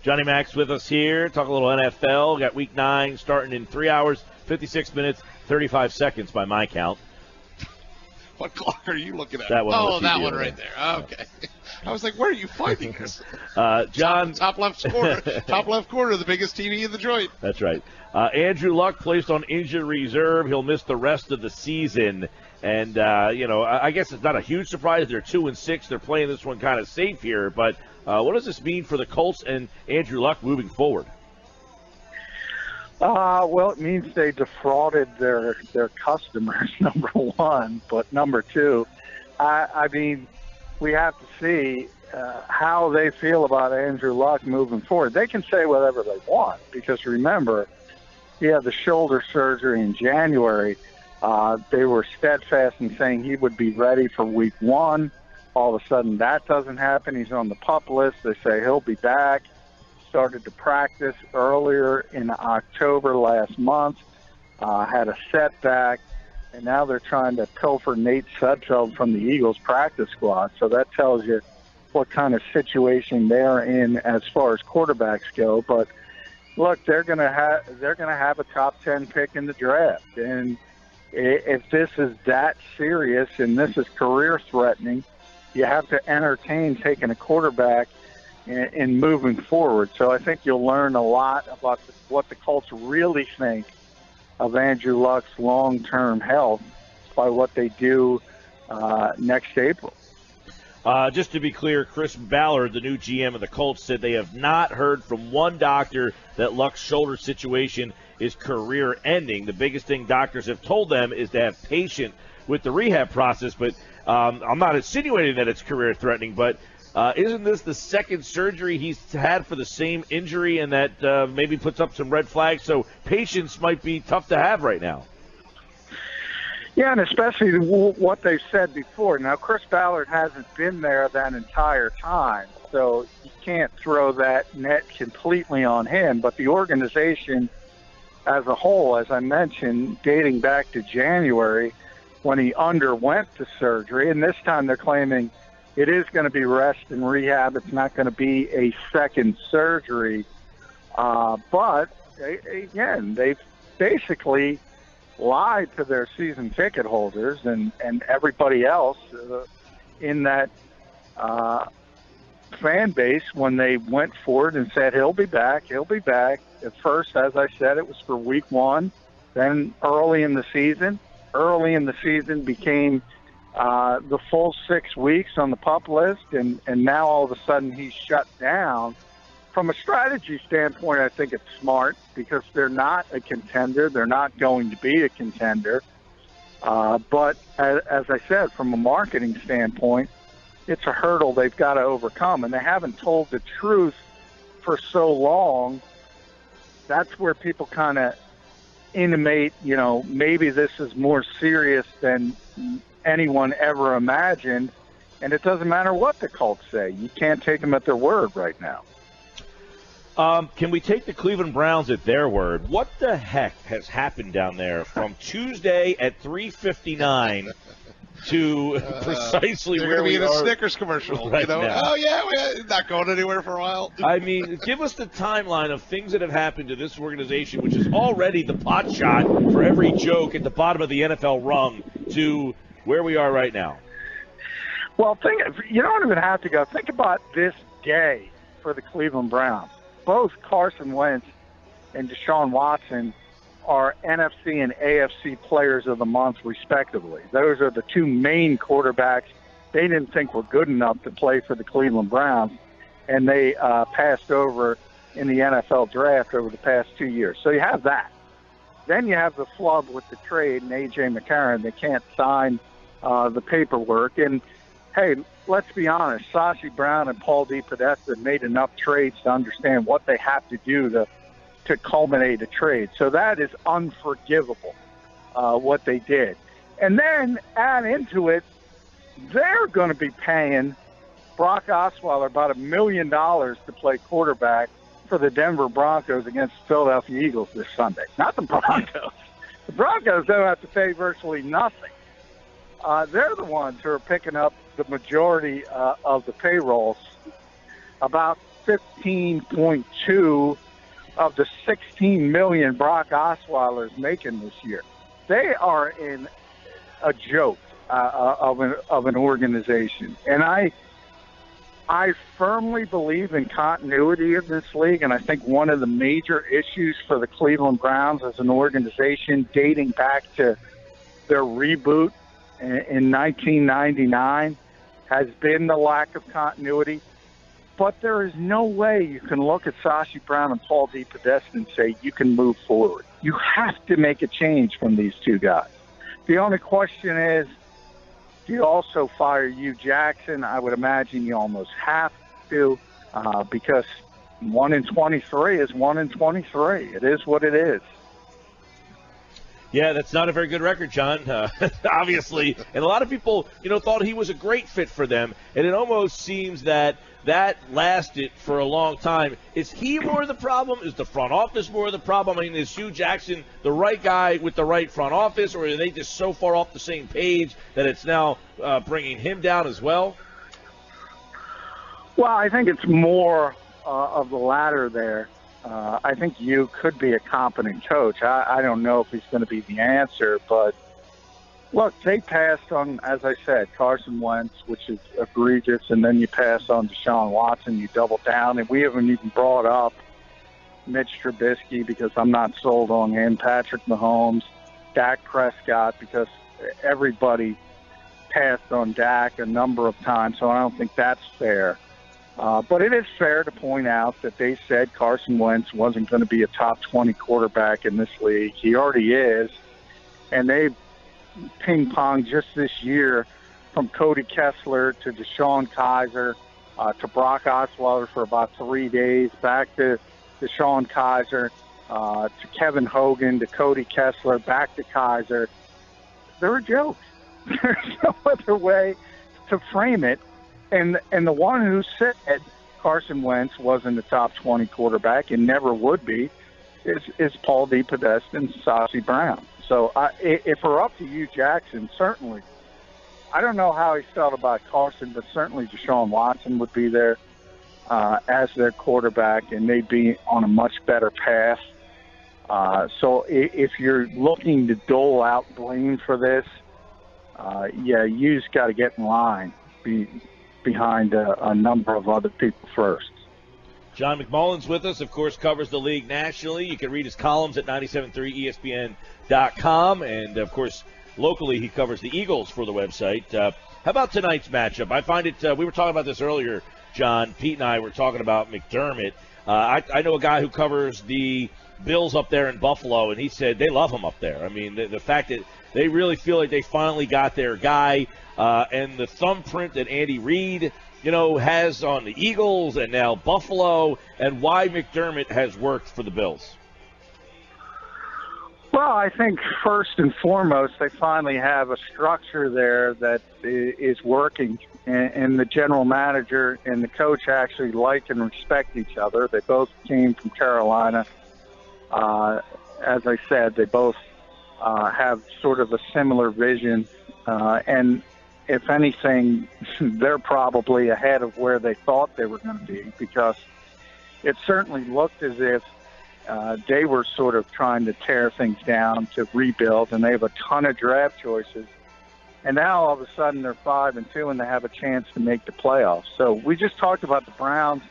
Johnny Max with us here. Talk a little NFL. Got Week 9 starting in 3 hours, 56 minutes, 35 seconds by my count. What clock are you looking at? That one. Oh, that one right there. Okay. I was like, where are you finding this? John. Top left corner. Top left corner, the biggest TV in the joint. That's right. Andrew Luck placed on injured reserve. He'll miss the rest of the season. And, I guess it's not a huge surprise. They're 2-6. They're playing this one kind of safe here. But what does this mean for the Colts and Andrew Luck moving forward? Well, it means they defrauded their customers, number one. But number two, I mean, we have to see how they feel about Andrew Luck moving forward. They can say whatever they want because, remember, he had the shoulder surgery in January. They were steadfast in saying he would be ready for Week 1. All of a sudden, that doesn't happen. He's on the PUP list. They say he'll be back. Started to practice earlier in October last month, had a setback, and now they're trying to pilfer Nate Sudfeld from the Eagles practice squad. So that tells you what kind of situation they're in as far as quarterbacks go. But look, they're going to have a top 10 pick in the draft, and if this is that serious and this is career threatening, you have to entertain taking a quarterback in moving forward. So I think you'll learn a lot about what the Colts really think of Andrew Luck's long-term health by what they do next April. Just to be clear, Chris Ballard, the new GM of the Colts, said they have not heard from one doctor that Luck's shoulder situation is career-ending. The biggest thing doctors have told them is to have patience with the rehab process, but I'm not insinuating that it's career-threatening, but isn't this the second surgery he's had for the same injury, and that maybe puts up some red flags? So patience might be tough to have right now. Yeah, and especially what they've said before. Now, Chris Ballard hasn't been there that entire time, so you can't throw that net completely on him. But the organization as a whole, as I mentioned, dating back to January when he underwent the surgery, and this time they're claiming it is going to be rest and rehab. It's not going to be a second surgery. But, again, they've basically lied to their season ticket holders and everybody else in that fan base when they went forward and said, he'll be back. At first, as I said, it was for Week 1. Then early in the season became the full 6 weeks on the PUP list, and now all of a sudden he's shut down. From a strategy standpoint, I think it's smart because they're not a contender. They're not going to be a contender. But as I said, from a marketing standpoint, it's a hurdle they've got to overcome, and they haven't told the truth for so long. That's where people kind of intimate, maybe this is more serious than anyone ever imagined, and it doesn't matter what the Colts say. You can't take them at their word right now. Can we take the Cleveland Browns at their word? What the heck has happened down there from Tuesday at 3:59 to precisely where we are? They're going to be in a Snickers commercial. Right now. Oh, yeah, we're not going anywhere for a while. I mean, give us the timeline of things that have happened to this organization, which is already the pot shot for every joke at the bottom of the NFL rung, to where we are right now. Well, you don't even have to go. Think about this day for the Cleveland Browns. Both Carson Wentz and Deshaun Watson are NFC and AFC Players of the Month, respectively. Those are the two main quarterbacks they didn't think were good enough to play for the Cleveland Browns, and they passed over in the NFL draft over the past 2 years. So you have that. Then you have the flub with the trade and A.J. McCarron. They can't sign the paperwork. And, hey, let's be honest, Sashi Brown and Paul DePodesta made enough trades to understand what they have to do to culminate a trade. So that is unforgivable, what they did. And then add into it, they're going to be paying Brock Osweiler about $1 million to play quarterback for the Denver Broncos against the Philadelphia Eagles this Sunday. Not the Broncos. The Broncos don't have to pay virtually nothing. They're the ones who are picking up the majority of the payrolls, about 15.2 of the 16 million Brock Osweiler's making this year. They are in a joke of an organization, and I firmly believe in continuity of this league, and I think one of the major issues for the Cleveland Browns as an organization dating back to their reboot in 1999 has been the lack of continuity. But there is no way you can look at Sashi Brown and Paul DePodesta and say you can move forward. You have to make a change from these two guys. The only question is, do you also fire Hugh Jackson? I would imagine you almost have to, because 1 in 23 is 1 in 23. It is what it is. Yeah, that's not a very good record, John, obviously. And a lot of people, thought he was a great fit for them. And it almost seems that lasted for a long time. Is he more the problem? Is the front office more the problem? I mean, is Hugh Jackson the right guy with the right front office, or are they just so far off the same page that it's now bringing him down as well? Well, I think it's more of the latter there. I think Hugh could be a competent coach. I don't know if he's going to be the answer, but look, they passed on, as I said, Carson Wentz, which is egregious, and then you pass on Deshaun Watson, you double down, and we haven't even brought up Mitch Trubisky because I'm not sold on him, Patrick Mahomes, Dak Prescott, because everybody passed on Dak a number of times, so I don't think that's fair. But it is fair to point out that they said Carson Wentz wasn't going to be a top 20 quarterback in this league. He already is, and they ping-pong just this year from Cody Kessler to Deshaun Kaiser to Brock Osweiler for about 3 days, back to Deshaun Kaiser to Kevin Hogan to Cody Kessler, back to Kaiser. They're a joke. There's no other way to frame it. And the one who said Carson Wentz wasn't a top 20 quarterback and never would be is Paul DePodesta and Sashi Brown. So if we're up to Hugh Jackson, certainly, I don't know how he felt about Carson, but certainly Deshaun Watson would be there as their quarterback, and they'd be on a much better path. So if you're looking to dole out blame for this, Hugh's got to get in line behind a number of other people first. John McMullen's with us, of course, covers the league nationally. You can read his columns at 973ESPN.com. And, of course, locally he covers the Eagles for the website. How about tonight's matchup? I find it we were talking about this earlier, John. Pete and I were talking about McDermott. I know a guy who covers the Bills up there in Buffalo, and he said they love him up there. I mean, the fact that they really feel like they finally got their guy, and the thumbprint that Andy Reid, has on the Eagles and now Buffalo, and why McDermott has worked for the Bills. Well, I think first and foremost, they finally have a structure there that is working, and the general manager and the coach actually like and respect each other. They both came from Carolina. As I said, they both have sort of a similar vision, and if anything, they're probably ahead of where they thought they were going to be, because it certainly looked as if they were sort of trying to tear things down to rebuild, and they have a ton of draft choices. And now all of a sudden they're 5-2 and they have a chance to make the playoffs. So we just talked about the Browns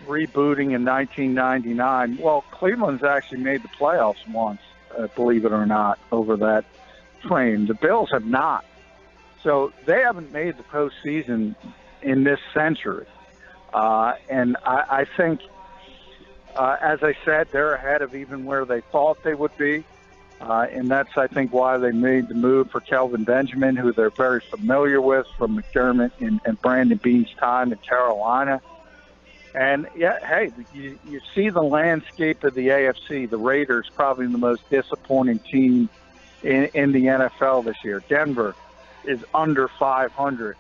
rebooting in 1999. Well, Cleveland's actually made the playoffs once, believe it or not, over that frame. The Bills have not. So they haven't made the postseason in this century. And I think, as I said, they're ahead of even where they thought they would be. And that's, I think, why they made the move for Kelvin Benjamin, who they're very familiar with from McDermott and Brandon Beane's time in Carolina. And, hey, you see the landscape of the AFC. The Raiders probably the most disappointing team in the NFL this year. Denver is under 500.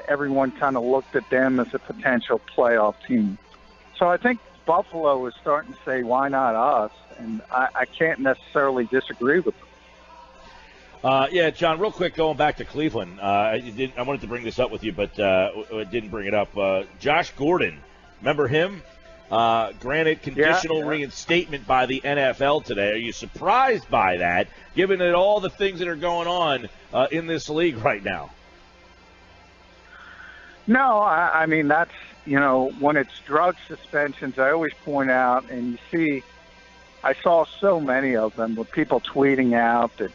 Everyone kind of looked at them as a potential playoff team. So I think Buffalo is starting to say, why not us? And I can't necessarily disagree with them. John, real quick, going back to Cleveland, I wanted to bring this up with you, but I didn't bring it up. Josh Gordon Remember him? Granted conditional reinstatement by the NFL today. Are you surprised by that, given that all the things that are going on in this league right now? No, I mean, that's, when it's drug suspensions, I always point out, and you see, I saw so many of them with people tweeting out that,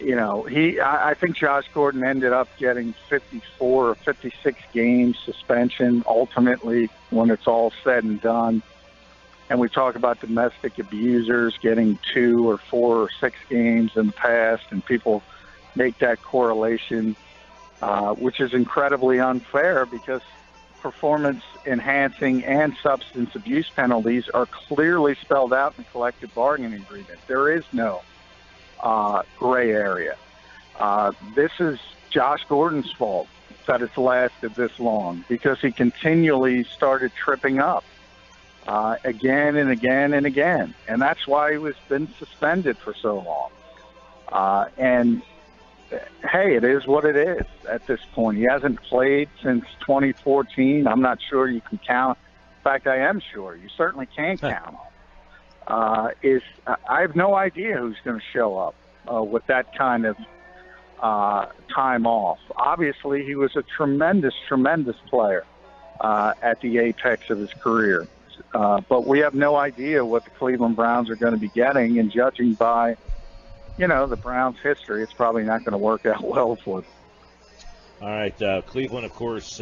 I think Josh Gordon ended up getting 54 or 56 games suspension ultimately when it's all said and done. And we talk about domestic abusers getting 2 or 4 or 6 games in the past, and people make that correlation, which is incredibly unfair because performance-enhancing and substance abuse penalties are clearly spelled out in the collective bargaining agreement. There is no gray area. This is Josh Gordon's fault that it's lasted this long because he continually started tripping up again and again and again. And that's why he was been suspended for so long. And hey, it is what it is at this point. He hasn't played since 2014. I'm not sure you can count. In fact, I am sure. You certainly can count on. I have no idea who's going to show up with that kind of time off. Obviously, he was a tremendous, tremendous player at the apex of his career. But we have no idea what the Cleveland Browns are going to be getting, and judging by, the Browns' history, it's probably not going to work out well for them. All right, Cleveland, of course,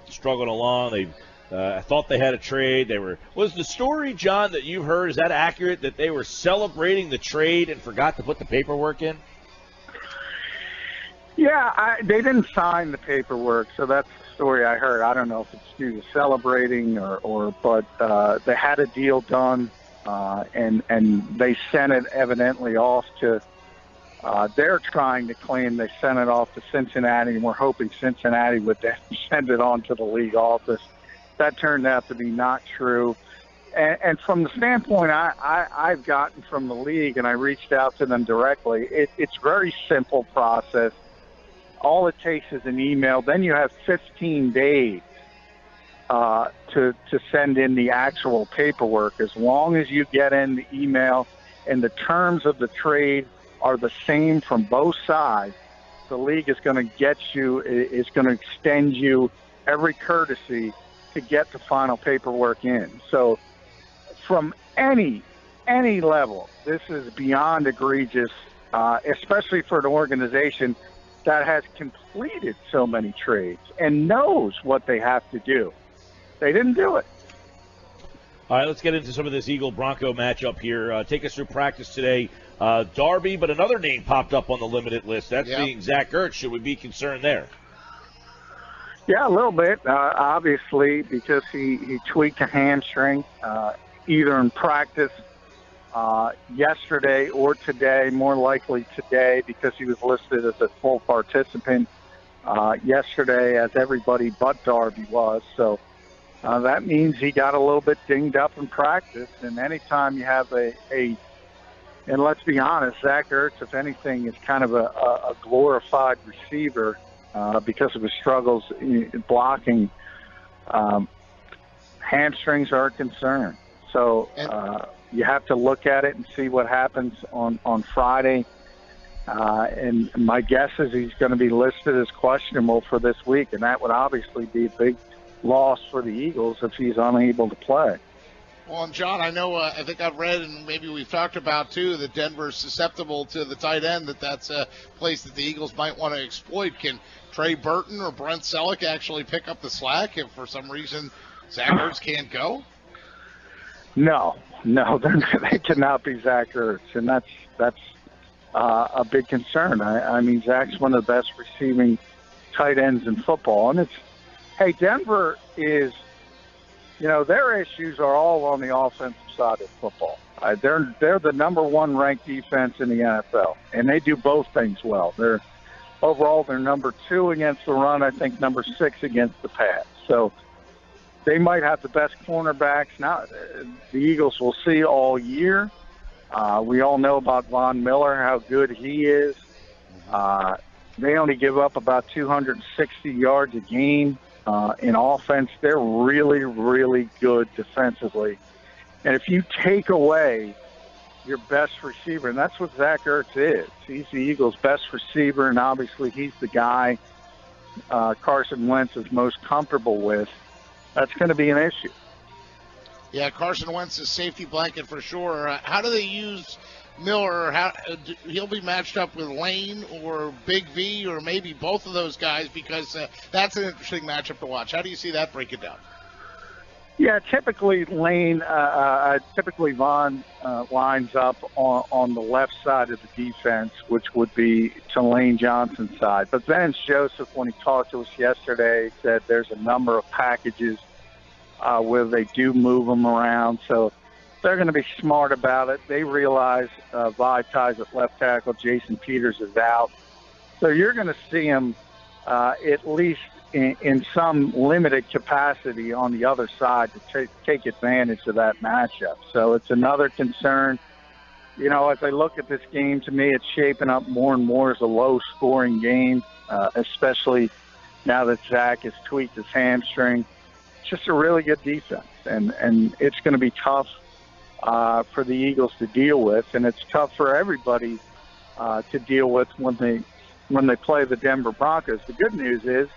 struggled along. I thought they had a trade. Was the story, John, that you heard, is that accurate, that they were celebrating the trade and forgot to put the paperwork in? Yeah, they didn't sign the paperwork, so that's the story I heard. I don't know if it's due to celebrating but they had a deal done, and they sent it evidently off to. They're trying to claim they sent it off to Cincinnati, and we're hoping Cincinnati would then send it on to the league office. That turned out to be not true. And from the standpoint I've gotten from the league, and I reached out to them directly, it's a very simple process. All it takes is an email. Then you have 15 days to send in the actual paperwork. As long as you get in the email and the terms of the trade are the same from both sides, the league is going to extend you every courtesy to get the final paperwork in. So from any level, this is beyond egregious, especially for an organization that has completed so many trades and knows what they have to do. They didn't do it. All right, let's get into some of this Eagle-Bronco matchup here. Take us through practice today. Darby, but another name popped up on the limited list. That's being Zach Ertz. Should we be concerned there? Yeah, a little bit, obviously, because he tweaked a hamstring either in practice yesterday or today, more likely today because he was listed as a full participant yesterday, as everybody but Darby was. So that means he got a little bit dinged up in practice. And anytime you have and let's be honest, Zach Ertz, if anything, is kind of a glorified receiver because of his struggles in blocking. Hamstrings are a concern. So you have to look at it and see what happens on Friday. And my guess is he's going to be listed as questionable for this week, and that would obviously be a big loss for the Eagles if he's unable to play. Well, and John, I know, I think I've read, and maybe we've talked about, too, that Denver's susceptible to the tight end, that's a place that the Eagles might want to exploit. Can Trey Burton or Brent Selleck actually pick up the slack if for some reason Zach Ertz can't go? No, they cannot be Zach Ertz, and that's a big concern. I mean, Zach's one of the best receiving tight ends in football, and Denver is, their issues are all on the offensive side of football. They're the number one ranked defense in the NFL, and they do both things well. Overall, they're number 2 against the run, I think number 6 against the pass. So they might have the best cornerbacks. Now, the Eagles will see all year. We all know about Von Miller, how good he is. They only give up about 260 yards a game In offense, they're really, really good defensively. And if you take away your best receiver, and that's what Zach Ertz is. He's the Eagles' best receiver, and obviously he's the guy Carson Wentz is most comfortable with. That's going to be an issue. Yeah, Carson Wentz is safety blanket for sure. How do they use Miller? He'll be matched up with Lane or Big V or maybe both of those guys, because that's an interesting matchup to watch. How do you see that? Break it down. Yeah, typically Lane, typically Vaughn lines up on the left side of the defense, which would be to Lane Johnson's side. But Vance Joseph, when he talked to us yesterday, said there's a number of packages where they do move them around. So they're going to be smart about it. They realize Vaitais at left tackle, Jason Peters is out. So you're going to see him at least in some limited capacity on the other side to take advantage of that matchup. So it's another concern. You know, as I look at this game, to me, it's shaping up more and more as a low-scoring game, especially now that Zach has tweaked his hamstring. It's just a really good defense, and it's going to be tough for the Eagles to deal with, and it's tough for everybody to deal with when they play the Denver Broncos. The good news is,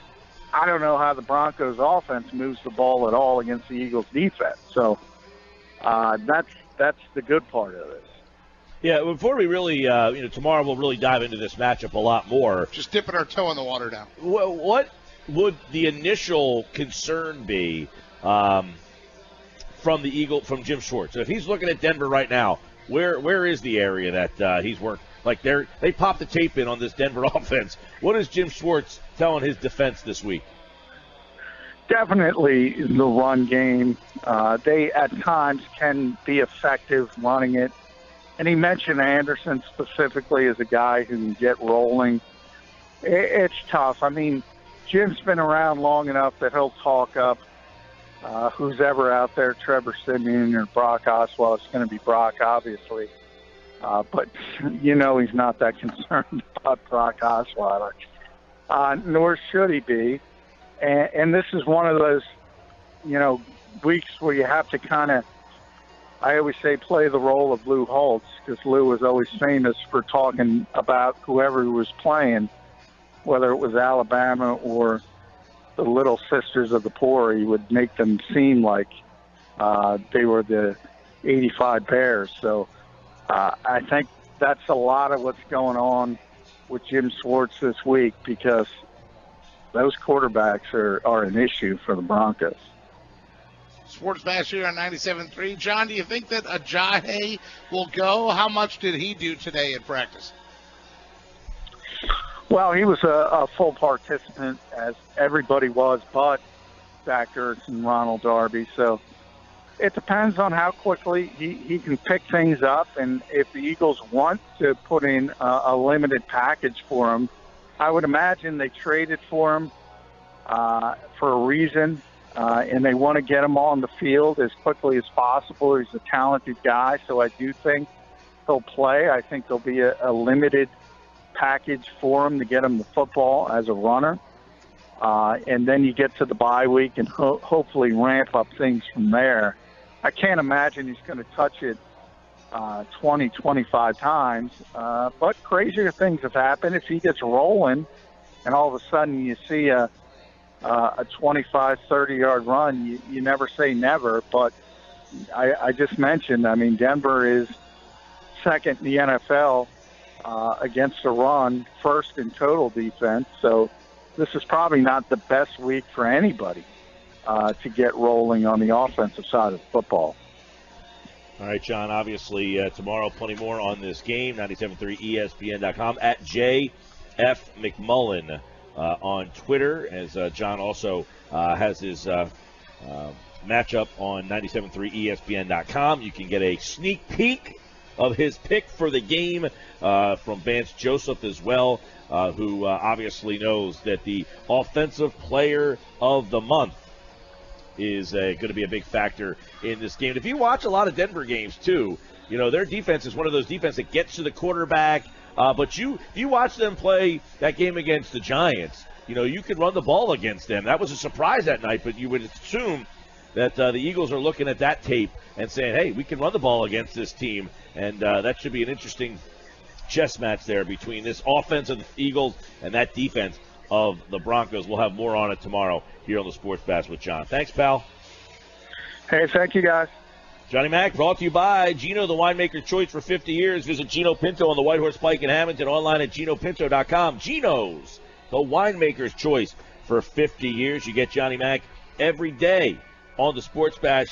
I don't know how the Broncos offense moves the ball at all against the Eagles defense. So that's the good part of this. Yeah, before we really, tomorrow we'll really dive into this matchup a lot more. Just dipping our toe in the water now. What would the initial concern be from Jim Schwartz? If he's looking at Denver right now, where is the area that he's worked? Like they popped the tape in on this Denver offense. What is Jim Schwartz telling his defense this week? Definitely the run game. They at times can be effective running it. And he mentioned Anderson specifically as a guy who can get rolling. It's tough. I mean, Jim's been around long enough that he'll talk up who's ever out there, Trevor Siemian or Brock Osweiler. It's going to be Brock, obviously. But, he's not that concerned about Brock Osweiler. Nor should he be. And this is one of those, weeks where you have to kind of, I always say, play the role of Lou Holtz, because Lou was always famous for talking about whoever he was playing, whether it was Alabama or the Little Sisters of the Poor. He would make them seem like they were the 85 Bears. So, I think that's a lot of what's going on with Jim Schwartz this week, because those quarterbacks are an issue for the Broncos. Sports Bash here on 97.3. John, do you think that Ajayi will go? How much did he do today in practice? Well, he was a full participant, as everybody was, but Zach Ertz and Ronald Darby. So it depends on how quickly he can pick things up, and if the Eagles want to put in a limited package for him, I would imagine they traded for him for a reason, and they want to get him on the field as quickly as possible. He's a talented guy, so I do think he'll play. I think there'll be a limited package for him to get him the football as a runner. And then you get to the bye week and hopefully ramp up things from there. I can't imagine he's going to touch it 20, 25 times. But crazier things have happened. If he gets rolling and all of a sudden you see a 25, 30-yard run, you never say never. But I just mentioned, I mean, Denver is second in the NFL against the run, first in total defense. So this is probably not the best week for anybody to get rolling on the offensive side of football. All right, John, obviously tomorrow plenty more on this game, 97.3 ESPN.com, at JF McMullen on Twitter, as John also has his matchup on 97.3 ESPN.com. You can get a sneak peek of his pick for the game from Vance Joseph as well, who obviously knows that the offensive player of the month is going to be a big factor in this game. If you watch a lot of Denver games, too, their defense is one of those defenses that gets to the quarterback. But you watch them play that game against the Giants, you could run the ball against them. That was a surprise that night, but you would assume that the Eagles are looking at that tape and saying, hey, we can run the ball against this team. And that should be an interesting chess match there between this offense of the Eagles and that defense of the Broncos. We'll have more on it tomorrow here on the Sports Bash with John. Thanks, pal. Hey, thank you, guys. Johnny Mac, brought to you by Gino, the winemaker's choice for 50 years. Visit Gino Pinto on the White Horse Pike in Hamilton, online at GinoPinto.com. Gino's, the winemaker's choice for 50 years. You get Johnny Mac every day on the Sports Bash.